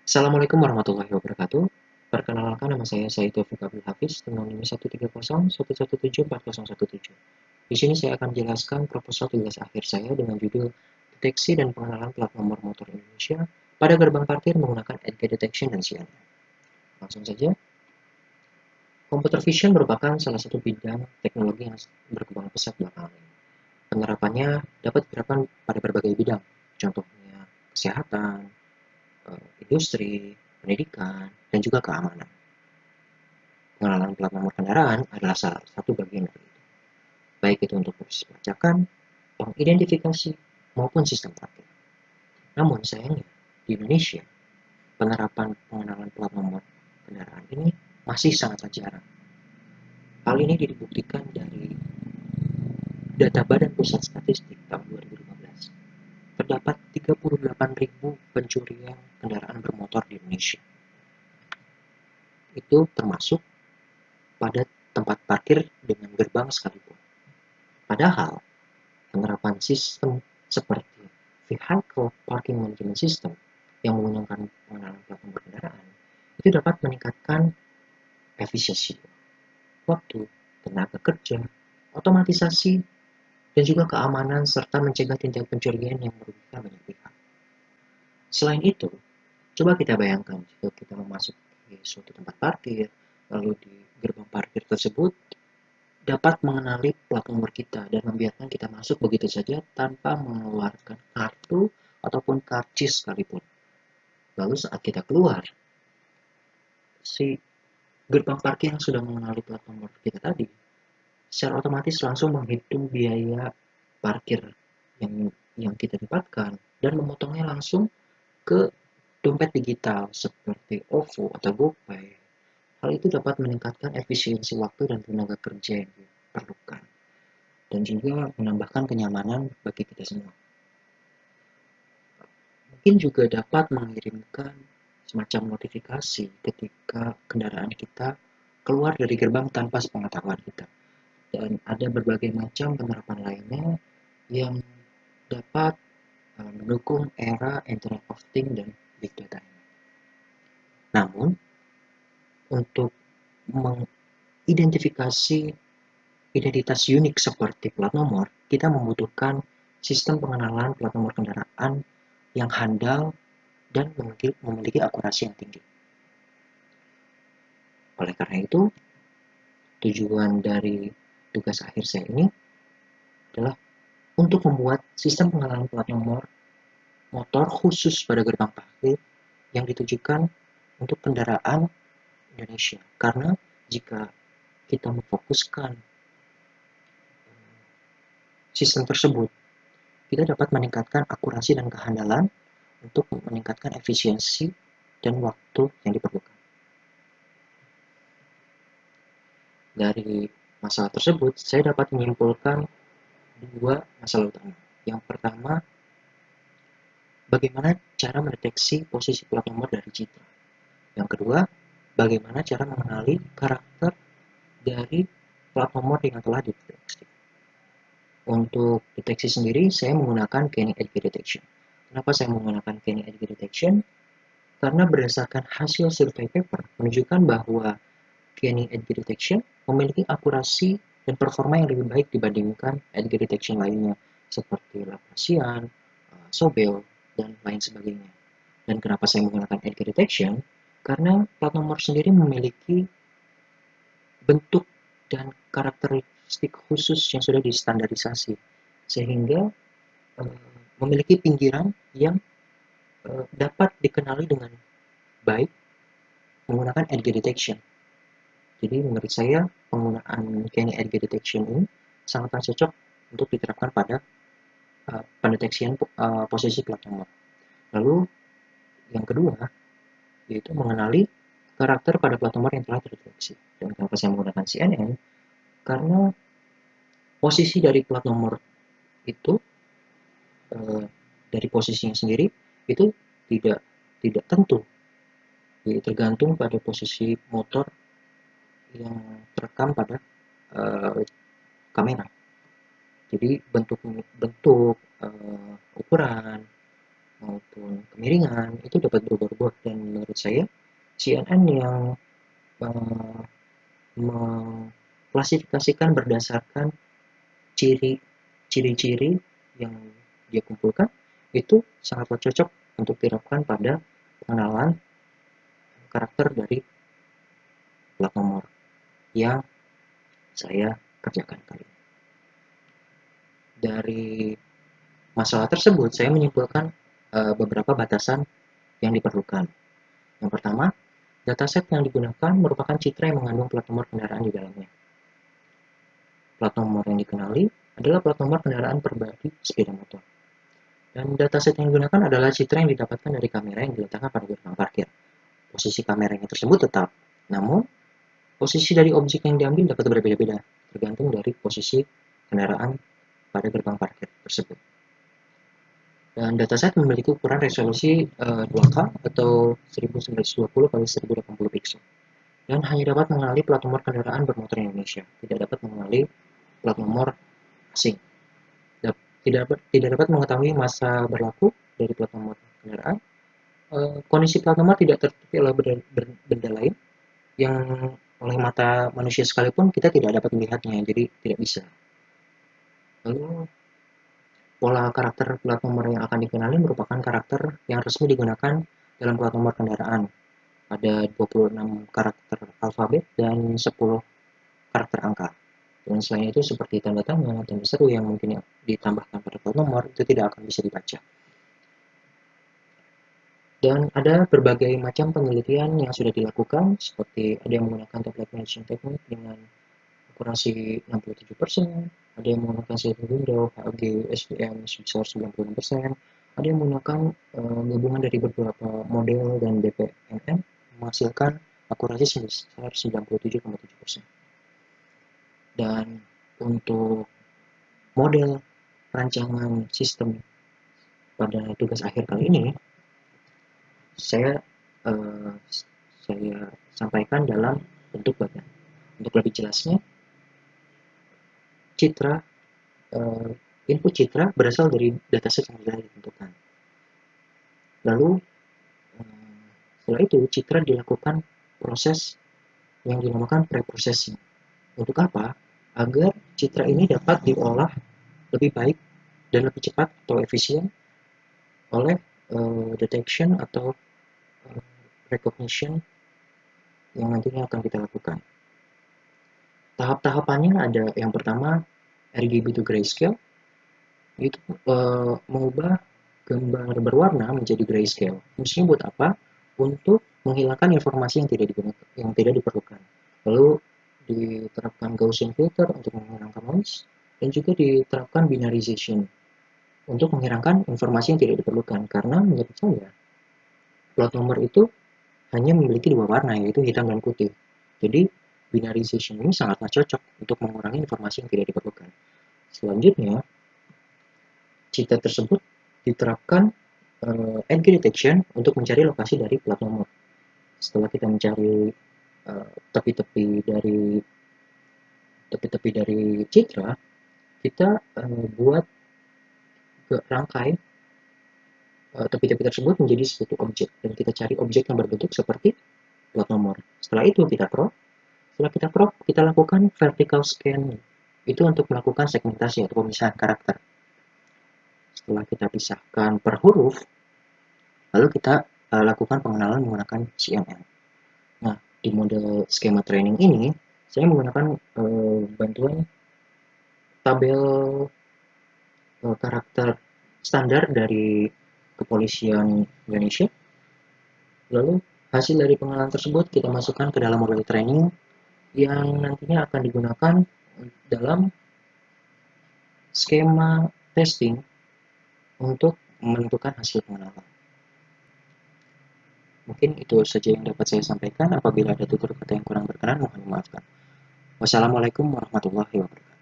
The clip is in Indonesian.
Assalamualaikum warahmatullahi wabarakatuh. Perkenalkan nama saya Said Taufik Abdul Hafiz dengan NIM 13011740017. Di sini saya akan menjelaskan proposal tugas akhir saya dengan judul Deteksi dan Pengenalan Plat Nomor Motor Indonesia pada Gerbang Parkir menggunakan Edge Detection dan CNN. Langsung saja. Computer vision merupakan salah satu bidang teknologi yang berkembang pesat belakangan ini. Penerapannya dapat diterapkan pada berbagai bidang, contohnya kesehatan, industri, pendidikan, dan juga keamanan. Pengenalan plat nomor kendaraan adalah salah satu bagian dari itu, baik itu untuk proses pelacakan, pengidentifikasi, maupun sistem parkir. Namun sayangnya, di Indonesia, penerapan pengenalan plat nomor kendaraan ini masih sangat jarang. Hal ini dibuktikan dari data Badan Pusat Statistik tahun 2015. Terdapat 38.000 pencurian kendaraan bermotor di Indonesia. Itu termasuk pada tempat parkir dengan gerbang sekalipun. Padahal, penerapan sistem seperti Vehicle Parking Management System yang menggunakan pengenalan plat nomor kendaraan itu dapat meningkatkan efisiensi waktu, tenaga kerja, otomatisasi, dan juga keamanan serta mencegah tindak pencurian yang merugikan banyak pihak. Selain itu, coba kita bayangkan jika kita memasuki suatu tempat parkir, lalu di gerbang parkir tersebut dapat mengenali plat nomor kita dan membiarkan kita masuk begitu saja tanpa mengeluarkan kartu ataupun karcis sekalipun. Lalu saat kita keluar, si gerbang parkir yang sudah mengenali plat nomor kita tadi secara otomatis langsung menghitung biaya parkir yang kita dapatkan dan memotongnya langsung ke dompet digital seperti OVO atau GoPay. Hal itu dapat meningkatkan efisiensi waktu dan tenaga kerja yang diperlukan, dan juga menambahkan kenyamanan bagi kita semua. Mungkin juga dapat mengirimkan semacam notifikasi ketika kendaraan kita keluar dari gerbang tanpa sepengetahuan kita. Dan ada berbagai macam penerapan lainnya yang dapat mendukung era Internet of Things dan Big Data ini. Namun, untuk mengidentifikasi identitas unik seperti plat nomor, kita membutuhkan sistem pengenalan plat nomor kendaraan yang handal dan memiliki akurasi yang tinggi. Oleh karena itu, tujuan dari tugas akhir saya ini adalah untuk membuat sistem pengenalan plat nomor motor khusus pada gerbang parkir yang ditujukan untuk kendaraan Indonesia. Karena jika kita memfokuskan sistem tersebut, kita dapat meningkatkan akurasi dan kehandalan untuk meningkatkan efisiensi dan waktu yang diperlukan. Dari masalah tersebut, saya dapat menyimpulkan dua masalah utama. Yang pertama, bagaimana cara mendeteksi posisi plat nomor dari citra. Yang kedua, bagaimana cara mengenali karakter dari plat nomor yang telah dideteksi. Untuk deteksi sendiri, saya menggunakan Kenny Edge Detection. Kenapa saya menggunakan Kenny Edge Detection? Karena berdasarkan hasil survei paper menunjukkan bahwa Kenny Edge Detection memiliki akurasi dan performa yang lebih baik dibandingkan edge detection lainnya seperti Laplacian, Sobel, dan lain sebagainya. Dan kenapa saya menggunakan edge detection? Karena plat nomor sendiri memiliki bentuk dan karakteristik khusus yang sudah distandarisasi, sehingga memiliki pinggiran yang dapat dikenali dengan baik menggunakan edge detection. Jadi menurut saya penggunaan Kenny Edge Detection ini sangat cocok untuk diterapkan pada pendeteksian posisi plat nomor. Lalu yang kedua yaitu mengenali karakter pada plat nomor yang telah terdeteksi. Dan kenapa saya menggunakan CNN? Karena posisi dari plat nomor itu dari posisinya sendiri itu tidak tentu, jadi tergantung pada posisi motor yang terekam pada kamera. Jadi bentuk ukuran, maupun kemiringan itu dapat berubah-ubah, dan menurut saya CNN yang mengklasifikasikan berdasarkan ciri-ciri yang dia kumpulkan itu sangatlah cocok untuk diterapkan pada pengenalan karakter dari plat nomor yang saya kerjakan kali ini. Dari masalah tersebut, saya menyimpulkan beberapa batasan yang diperlukan. Yang pertama, dataset yang digunakan merupakan citra yang mengandung plat nomor kendaraan di dalamnya. Plat nomor yang dikenali adalah plat nomor kendaraan pribadi sepeda motor. Dan dataset yang digunakan adalah citra yang didapatkan dari kamera yang diletakkan pada gerbang parkir. Posisi kameranya tersebut tetap, namun posisi dari objek yang diambil dapat berbeda-beda, tergantung dari posisi kendaraan pada gerbang parkir tersebut. Dan dataset memiliki ukuran resolusi 2K atau 1920 x 1080 pixel. Dan hanya dapat mengenali plat nomor kendaraan bermotor Indonesia, tidak dapat mengenali plat nomor asing. Tidak dapat mengetahui masa berlaku dari plat nomor kendaraan. Kondisi plat nomor tidak tertutupi oleh benda lain yang oleh mata manusia sekalipun kita tidak dapat melihatnya, jadi tidak bisa. Lalu pola karakter plat nomor yang akan dikenali merupakan karakter yang resmi digunakan dalam plat nomor kendaraan. Ada 26 karakter alfabet dan 10 karakter angka. Dan selain itu seperti tanda tanya, tanda seru yang mungkin ditambahkan pada plat nomor itu tidak akan bisa dibaca. Dan ada berbagai macam penelitian yang sudah dilakukan, seperti ada yang menggunakan template matching technique dengan akurasi 67%, ada yang menggunakan shading window, HG, SVM sebesar 96%, ada yang menggunakan gabungan dari beberapa model dan BPMN menghasilkan akurasi sebesar 97,7%. Dan untuk model rancangan sistem pada tugas akhir kali ini, saya sampaikan dalam bentuk bagian. Untuk lebih jelasnya, citra input citra berasal dari dataset yang sudah ditentukan. Lalu setelah itu citra dilakukan proses yang dinamakan preprocessing. Untuk apa? Agar citra ini dapat diolah lebih baik dan lebih cepat atau efisien oleh detection atau recognition yang nantinya akan kita lakukan. Tahap-tahapannya ada yang pertama RGB to grayscale, itu mengubah gambar berwarna menjadi grayscale. Fungsinya buat apa? Untuk menghilangkan informasi yang tidak diperlukan. Lalu diterapkan Gaussian filter untuk menghilangkan noise, dan juga diterapkan binarization untuk menghilangkan informasi yang tidak diperlukan. Karena menurut saya, plat nomor itu hanya memiliki dua warna, yaitu hitam dan putih. Jadi, binarization ini sangatlah cocok untuk mengurangi informasi yang tidak diperlukan. Selanjutnya, citra tersebut diterapkan edge detection untuk mencari lokasi dari plat nomor. Setelah kita mencari tepi-tepi dari citra, kita buat rangkai tepi-tepi tersebut menjadi suatu objek, dan kita cari objek yang berbentuk seperti plat nomor. Setelah itu kita crop, kita lakukan vertical scan, itu untuk melakukan segmentasi atau pemisahan karakter. Setelah kita pisahkan per huruf, lalu kita lakukan pengenalan menggunakan CNN. Nah, di mode skema training ini, saya menggunakan bantuan tabel karakter standar dari Kepolisian Indonesia. Lalu hasil dari pengenalan tersebut kita masukkan ke dalam model training yang nantinya akan digunakan dalam skema testing untuk menentukan hasil pengenalan. Mungkin itu saja yang dapat saya sampaikan. Apabila ada tutur kata yang kurang berkenan, mohon dimaafkan. Wassalamualaikum warahmatullahi wabarakatuh.